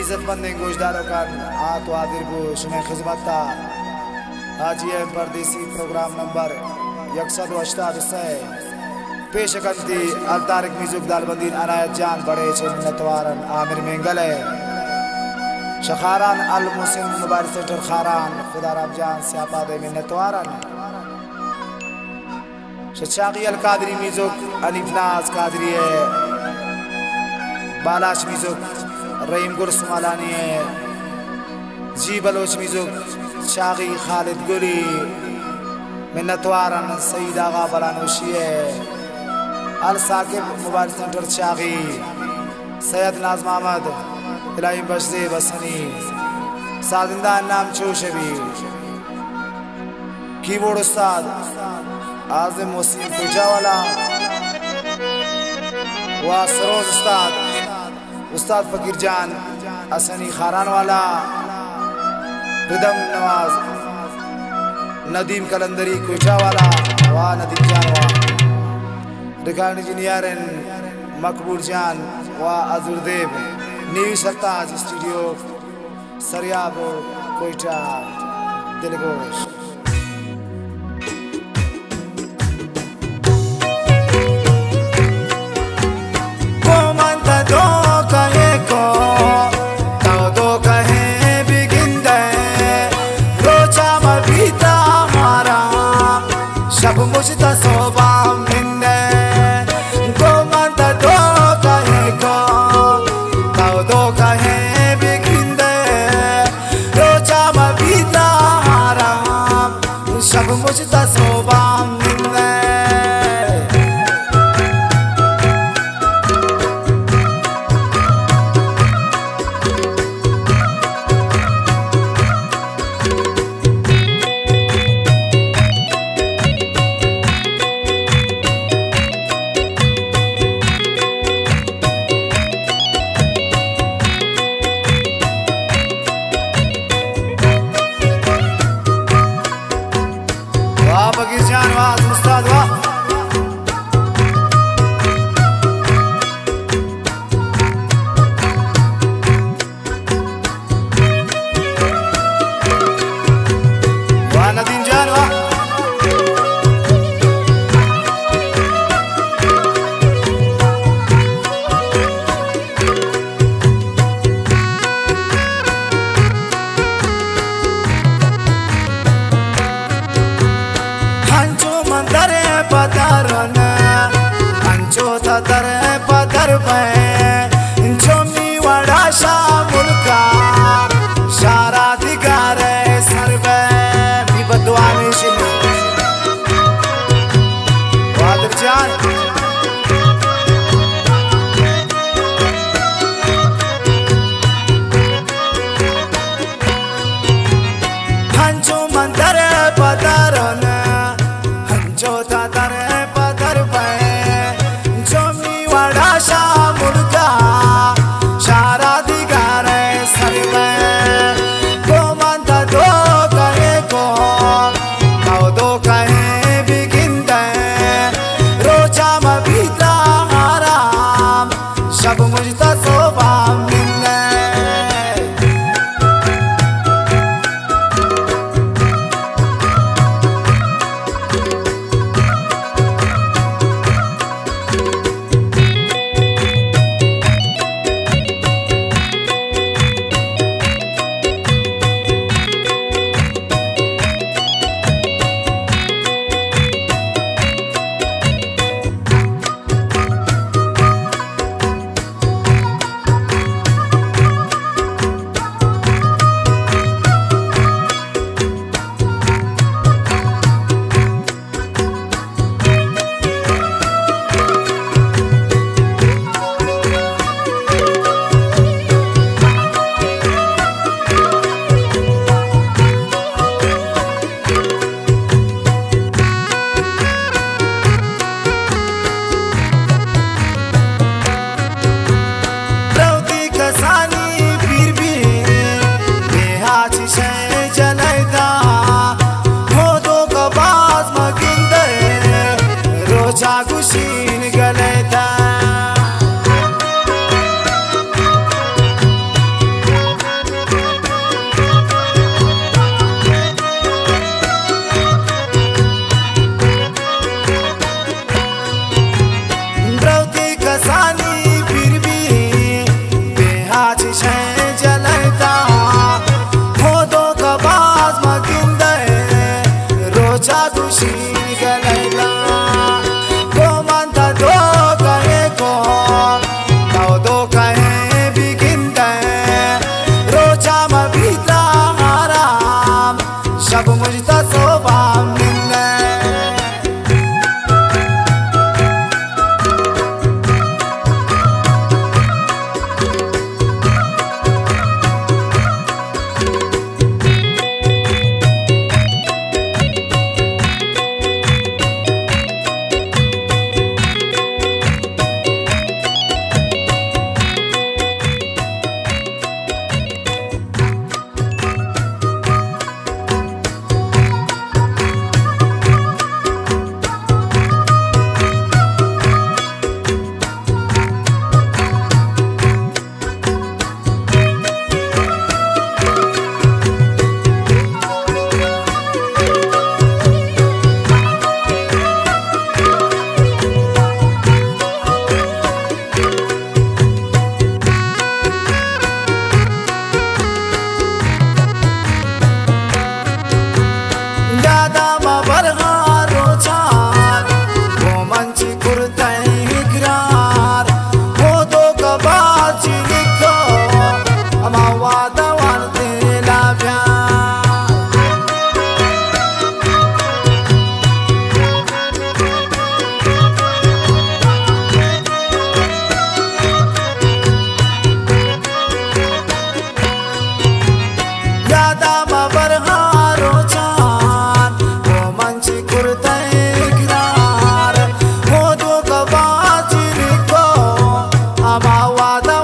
इज्जतमंद गोशदारों का आत वादिर बो शुमे खिदमत हाजी परदेसी प्रोग्राम नंबर 188 से पेश करती अल्तारिक म्यूजिक दालबंदीन अनायत जान बड़े मिन्नतवारन आमिर मेंगले शखारान अल मुस्लिम मोबाइल सेंटर खारान खुदा राम जान स्यापादे मिन्नतवारन शचागी अल कादरी म्यूजिक अनिफनाज कादरी बालाश म्यूजिक रहीम गुरसमालानी जी बलोच म्यूजिक शागी खालिद गुली मिन्नतवारन सईद आगा बलानोशी अल साकिब मोबाइल सेंटर शागी सैयद नाज़ महमद इलाही बशदे बसनी साजिंदा नाम चोशबी कीबोर्ड उस्ताद आज़िम मुस्लिम पुजावाला व सरोज उस्ताद फकीर जान असनी खारान वाला रिदम नवाज नदीम कलंदरी कोयटा वाला वाह नदीम जान वाह रिकॉर्ड इंजीनियर मकबूल जान वाह अजुरदेव न्यू सरताज स्टूडियो सरियाब कोयटा दिलगोश शब मुझता सोबा मिन्ने गो मंदा दो कहे को ताओ दो कहे बिगिंदे रोजा मबीता हराम शब मुझता सोबा मिन्ने फकीर जान वाह उस्ताद वाह वाह नदीम जान वाह अंचो तदर पदर पे जोमी वड़ा शामुल का शारा दिगार सरबे भी बदवा में शिल वादर जान अंचो मंदर पदरन अंचो तदर मुर्गा शारा दिगार सरवे गो मंदा दो कहे को ताओ दो कहे बिगिंदे रोजा मबीता हराम शब मुझता सोबा मिन्ने वादा